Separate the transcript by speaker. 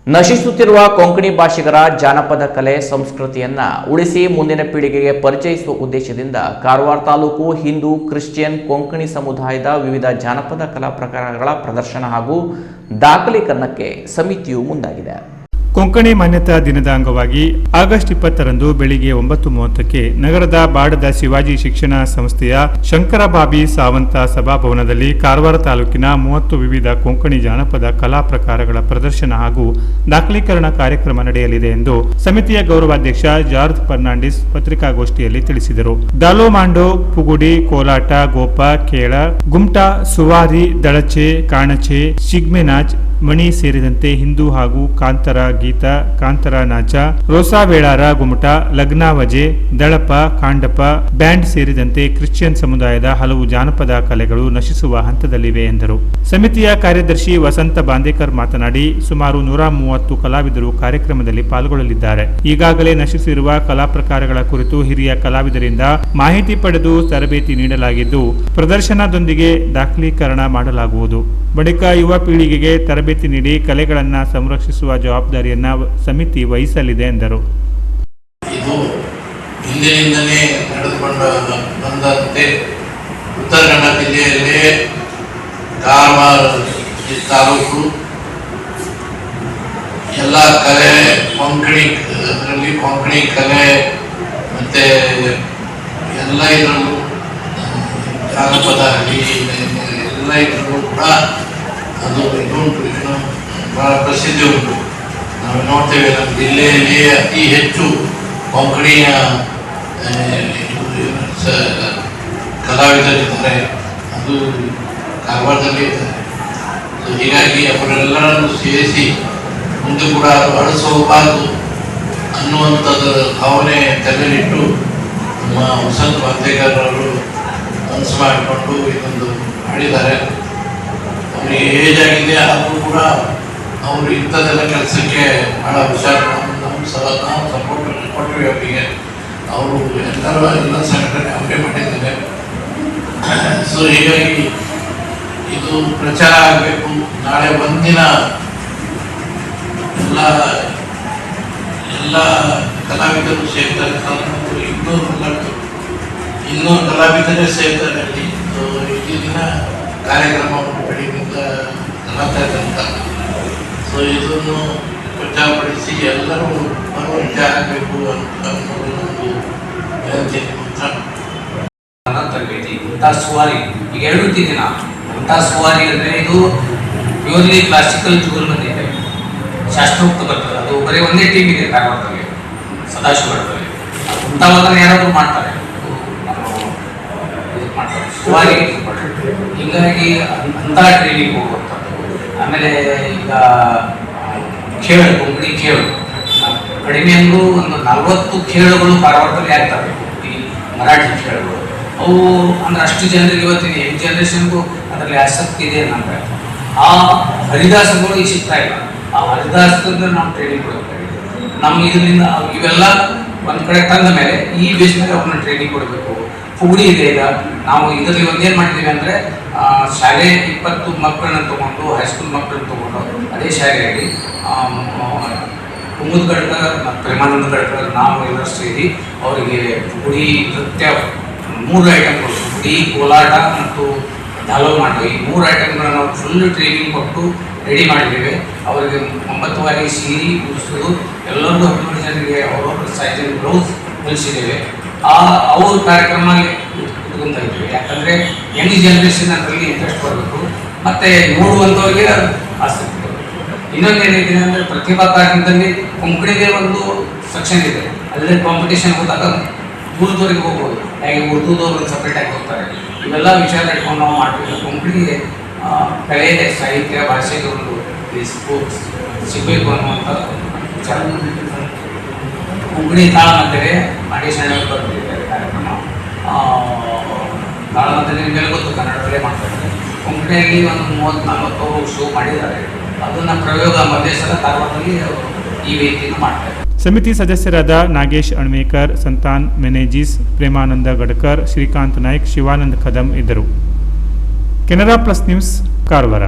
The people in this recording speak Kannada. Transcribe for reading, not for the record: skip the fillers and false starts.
Speaker 1: ನಶಿಸುತ್ತಿರುವ ಕೊಂಕಣಿ ಭಾಷಿಗರ ಜಾನಪದ ಕಲೆ ಸಂಸ್ಕೃತಿಯನ್ನ ಉಳಿಸಿ ಮುಂದಿನ ಪೀಳಿಗೆಗೆ ಪರಿಚಯಿಸುವ ಉದ್ದೇಶದಿಂದ ಕಾರವಾರ ತಾಲೂಕು ಹಿಂದೂ ಕ್ರಿಶ್ಚಿಯನ್ ಕೊಂಕಣಿ ಸಮುದಾಯದ ವಿವಿಧ ಜಾನಪದ ಕಲಾ ಪ್ರಕಾರಗಳ ಪ್ರದರ್ಶನ ಹಾಗೂ ದಾಖಲೀಕರಣಕ್ಕೆ ಸಮಿತಿಯು ಮುಂದಾಗಿದೆ.
Speaker 2: ಕೊಂಕಣಿ ಮಾನ್ಯತಾ ದಿನದ ಅಂಗವಾಗಿ ಆಗಸ್ಟ್ 20ರಂದು ಬೆಳಿಗ್ಗೆ 9:30ಕ್ಕೆ ನಗರದ ಬಾಡದ ಶಿವಾಜಿ ಶಿಕ್ಷಣ ಸಂಸ್ಥೆಯ ಶಂಕರಬಾಬಿ ಸಾವಂತ ಸಭಾಭವನದಲ್ಲಿ ಕಾರವಾರ ತಾಲೂಕಿನ 30 ವಿವಿಧ ಕೊಂಕಣಿ ಜಾನಪದ ಕಲಾ ಪ್ರಕಾರಗಳ ಪ್ರದರ್ಶನ ಹಾಗೂ ದಾಖಲೀಕರಣ ಕಾರ್ಯಕ್ರಮ ನಡೆಯಲಿದೆ ಎಂದು ಸಮಿತಿಯ ಗೌರವಾಧ್ಯಕ್ಷ ಜಾರ್ಜ್ ಫರ್ನಾಂಡಿಸ್ ಪತ್ರಿಕಾಗೋಷ್ಠಿಯಲ್ಲಿ ತಿಳಿಸಿದರು. ದಾಲೋಮಾಂಡೋ, ಪುಗುಡಿ, ಕೋಲಾಟ, ಗೋಪ, ಕೇಳ, ಗುಮ್ಟಾ, ಸುವಾರಿ, ದಳಚೆ, ಕಾಣಚೆ, ಶಿಗ್ಮೆನಾಚ್, ಮಣಿ ಸೇರಿದಂತೆ ಹಿಂದೂ ಹಾಗೂ ಕಾಂತರ ಗೀತ, ಕಾಂತರ ನಾಚ, ರೋಸಾವೇಳಾರ ಗುಮಟ, ಲಗ್ನಾವಜೆ, ದಳಪ, ಕಾಂಡಪ, ಬ್ಯಾಂಡ್ ಸೇರಿದಂತೆ ಕ್ರಿಶ್ಚಿಯನ್ ಸಮುದಾಯದ ಹಲವು ಜಾನಪದ ಕಲೆಗಳು ನಶಿಸುವ ಹಂತದಲ್ಲಿವೆ ಎಂದರು. ಸಮಿತಿಯ ಕಾರ್ಯದರ್ಶಿ ವಸಂತ ಬಾಂದೇಕರ್ ಮಾತನಾಡಿ, ಸುಮಾರು 130 ಕಲಾವಿದರು ಕಾರ್ಯಕ್ರಮದಲ್ಲಿ ಪಾಲ್ಗೊಳ್ಳಲಿದ್ದಾರೆ. ಈಗಾಗಲೇ ನಶಿಸಿರುವ ಕಲಾ ಪ್ರಕಾರಗಳ ಕುರಿತು ಹಿರಿಯ ಕಲಾವಿದರಿಂದ ಮಾಹಿತಿ ಪಡೆದು ತರಬೇತಿ ನೀಡಲಾಗಿದ್ದು, ಪ್ರದರ್ಶನದೊಂದಿಗೆ ದಾಖಲೀಕರಣ ಮಾಡಲಾಗುವುದು. ಬಳಿಕ ಯುವ ಪೀಳಿಗೆಗೆ ತರಬೇತಿ ನೀಡಿ ಕಲೆಗಳನ್ನು ಸಂರಕ್ಷಿಸುವ ಜವಾಬ್ದಾರಿಯನ್ನ ಸಮಿತಿ ವಹಿಸಲಿದೆ ಎಂದರು.
Speaker 3: ಇದು ಹಿಂದಿನಿಂದಲೇ ನಡೆದುಕೊಂಡು ಬಂದಂತೆ ಉತ್ತರ ಕನ್ನಡ ಜಿಲ್ಲೆಯಲ್ಲಿ ಕಾರವಾರ ತಾಲೂಕು ಎಲ್ಲ ಕಲೆ ಕೊಂಕಣಿ ಕಲೆ ಮತ್ತೆ ಎಲ್ಲ ಇದರಲ್ಲೂ ಜಾನಪದ ಎಲ್ಲ ಇದರಲ್ಲೂ ಕೂಡ ಅದು ಇದುಂಟು, ಬಹಳ ಪ್ರಸಿದ್ಧಿ ಉಂಟು. ನಾವು ನೋಡ್ತೇವೆ ನಮ್ಮ ಜಿಲ್ಲೆಯಲ್ಲಿ ಅತಿ ಹೆಚ್ಚು ಕೊಂಕಣಿಯ ಕಲಾವಿದರಿದ್ದಾರೆ, ಅದು ಕಾರವಾರದಲ್ಲಿ ಇದ್ದಾರೆ. ಹೀಗಾಗಿ ಅವರೆಲ್ಲರನ್ನು ಸೇರಿಸಿ ಮುಂದೆ ಕೂಡ ಅಳಿಸೋಬಾರದು ಅನ್ನುವಂಥದ್ದು ಭಾವನೆ ತಲೆಯಲ್ಲಿಟ್ಟು ನಮ್ಮ ವಸಂತ ಬಾಂದೇಕರ್ ಅವರು ಮನಸ್ಸು ಮಾಡಿಕೊಂಡು ಇದೊಂದು ಮಾಡಿದ್ದಾರೆ. ಅವರಿಗೆ ಏಜ್ ಆಗಿದೆ, ಆದರೂ ಕೂಡ ಅವರು ಇಂಥದ್ದೆಲ್ಲ ಕೆಲಸಕ್ಕೆ ಭಾಳ ಹುಷಾರು. ನಾವು ಸಪೋರ್ಟ್ ಕೊಟ್ಟಿವಿ ಅವರಿಗೆ. ಅವರು ಎಲ್ಲ ಸಂಘಟನೆ ಅವರೇ ಮಾಡಿದ್ದಾರೆ. ಸೊ ಹೀಗಾಗಿ ಇದು ಪ್ರಚಾರ ಆಗಬೇಕು. ನಾಳೆ ಒಂದಿನ ಎಲ್ಲ ಕಲಾವಿದರು ಸೇರ್ತಾರೆ. 200 ಕಲಾವಿದರೇ ಸೇರ್ತಾರೆ ಅಲ್ಲಿ. ಈ ದಿನ ಕಾರ್ಯಕ್ರಮ ಬೆಳಿಗ್ಗೆಯಿಂದ ನಡೀತಕ್ಕಂಥ. ಸೊ ಇದನ್ನು ಪ್ರಚಾರಪಡಿಸಿ ಎಲ್ಲರೂ ಮನವರಿಕೆ ಆಗಬೇಕು ಅಂತ ಒಂದು ಹೇಳ್ತೀನಿ.
Speaker 4: ತರಬೇತಿ ಉಂಟಾ ಸುವಾರಿ, ಈಗ 2 ದಿನ ಉಂಟಾ ಸುವಾರಿ ಅಂದರೆ ಇದು ಪ್ಯೂರ್ಲಿ ಕ್ಲಾಸಿಕಲ್ ಟೂರ್ ಬಂದಿದೆ, ಶಾಸ್ತ್ರೋಕ್ತ ಬರ್ತದೆ. ಅದು ಬರೀ ಒಂದೇ ಟೀಮ್ ಇದೆ ಕಾರವಾರದಲ್ಲಿ, ಸದಾಶಿವದಲ್ಲಿ. ಉಂಟಾವಾಗಲೇ ಯಾರಾದರೂ ಮಾಡ್ತಾರೆ ಸುವಾರಿ. ಹೀಗಾಗಿ ಅಂಥ ಟ್ರೈನಿಂಗ್ ಹೋಗುವಂಥದ್ದು. ಆಮೇಲೆ ಈಗ ಖೇಳು, ಕೊಂಕಣಿ ಖೇಳು ಕಡಿಮೆ ಅಂದರೂ ಒಂದು 40 ಖೇಳುಗಳು ಕಾರವಾರದಲ್ಲಿ ಆಗ್ತವೆ. ಈ ಮರಾಠಿ ಖೇಳುಗಳು ಅವು ಅಂದ್ರೆ ಅಷ್ಟು ಜನರಿಗೆ ಇವತ್ತಿನ ಯಂಗ್ ಜನ್ರೇಷನ್ಗೂ ಅದರಲ್ಲಿ ಆಸಕ್ತಿ ಇದೆ ಅನ್ನಂದ್ರೆ ಆ ಹರಿದಾಸಗಳು ಈಗ ಸಿಗ್ತಾ ಇಲ್ಲ. ಆ ಹರಿದಾಸದಿಂದ ನಾವು ಟ್ರೈನಿಂಗ್ ಕೊಡಬೇಕಾಗಿದೆ. ನಮ್ಮ ಇದರಿಂದ ಇವೆಲ್ಲ ಒಂದು ಕಡೆ ತಂದ ಮೇಲೆ ಈ ಬೇಸ್ ಮೇಲೆ ಅವ್ರನ್ನ ಟ್ರೈನಿಂಗ್ ಕೊಡಬೇಕು. ಪುಗುಡಿ ಇದೆ. ಈಗ ನಾವು ಇದರಲ್ಲಿ ಒಂದೇನು ಮಾಡಿದ್ದೀವಿ ಅಂದರೆ ಶಾಲೆ 20 ಮಕ್ಕಳನ್ನ ತೊಗೊಂಡು, ಹೈಸ್ಕೂಲ್ ಮಕ್ಕಳನ್ನ ತೊಗೊಂಡು ಅದೇ ಶಾಲೆಯಲ್ಲಿ ಕುಮುದ್ ಗಡ್ಕರ್ ಮತ್ತು ಪ್ರೇಮಾನಂದ ಗಡ್ಕರ್ ನಾವು ಎಲ್ಲರೂ ಸೇರಿ ಅವರಿಗೆ ಪುಗುಡಿ ನೃತ್ಯ 3 ಐಟಮ್ಗಳು, ಪುಗುಡಿ, ಕೋಲಾಟ ಮತ್ತು ದಾಲೋಮಾಂಡೋ, ಈ 3 ಐಟಮ್ಗಳನ್ನ ನಾವು ಫುಲ್ ಟ್ರೈನಿಂಗ್ ಕೊಟ್ಟು ರೆಡಿ ಮಾಡಿದ್ದೇವೆ. ಅವರಿಗೆ 9 ವಾರಿಗೆ ಸೀರೆ ಉಡಿಸೋದು, ಎಲ್ಲರಿಗೂ 12 ಜನರಿಗೆ ಅವರೊಬ್ಬರು ಸೈಜಿನ ಬ್ಲೌಸ್ ಹೊಲಿಸಿದ್ದೇವೆ. ಅವ್ರ ಕಾರ್ಯಕ್ರಮ ಇಟ್ಕೊಂತ ಇದ್ವಿ. ಯಾಕಂದರೆ ಯಂಗ್ ಜನ್ರೇಷನ್ ಅದರಲ್ಲಿ ಇಂಟ್ರೆಸ್ಟ್ ಬರಬೇಕು ಮತ್ತು ನೋಡುವಂಥವ್ರಿಗೆ ಆಸಕ್ತಿ ಬರಬೇಕು. ಇನ್ನೊಂದು ಏನಿದೆ ಅಂದರೆ ಪ್ರತಿಭಾ ಕಾರ್ಯಕ್ರಮದಲ್ಲಿ ಕೊಂಕಣಿಗೆ ಒಂದು ಸೆಕ್ಷನ್ ಇದೆ. ಅದರಲ್ಲಿ ಕಾಂಪಿಟೇಷನ್ ಹೋದಾಗ ದೂರದವರೆಗೆ ಹೋಗ್ಬೋದು. ಹಾಗೆ ಉರ್ದುದವ್ರು ಒಂದು ಸಪ್ರೇಟಾಗಿ ಹೋಗ್ತಾರೆ. ಇವೆಲ್ಲ ವಿಚಾರ ಇಟ್ಕೊಂಡು ನಾವು ಮಾಡ್ತೀವಿ. ಕೊಂಕಣಿಗೆ ಕಲೆ, ಸಾಹಿತ್ಯ, ಭಾಷೆಗೆ ಒಂದು ಸಿಗಬೇಕು ಅನ್ನುವಂಥ ವಿಚಾರ. ಕೊಂಕಣಿ ತಾಳಮದ್ದಲೆ ಆಡಿಷನ್ ಬರ್ತಿದ್ದಾರೆ ಕಾರ್ಯಕ್ರಮ. ತಾಳಮದ್ದಲೆ ಮೇಲೆ ಗೊತ್ತು, ಕನ್ನಡದಲ್ಲೇ ಮಾಡ್ತಾರೆ. ಕೊಂಕಣಿಯಲ್ಲಿ ಒಂದು 30-40 ಶೋ ಮಾಡಿದ್ದಾರೆ. ಅದನ್ನು ಪ್ರಯೋಗ ಮೊದಲೇ ಸಲ ಕಾರವಾರದಲ್ಲಿ ಈ ವೇದಿಕೆಯನ್ನು ಮಾಡ್ತಾರೆ.
Speaker 2: ಸಮಿತಿ ಸದಸ್ಯರಾದ ನಾಗೇಶ್ ಅಣ್ವೇಕರ್, ಸಂತಾನ್ ಮೆನೇಜಿಸ್, ಪ್ರೇಮಾನಂದ ಗಡ್ಕರ್, ಶ್ರೀಕಾಂತ್ ನಾಯ್ಕ್, ಶಿವಾನಂದ್ ಕದಂ ಇದ್ದರು. Canara plus news, Karwar.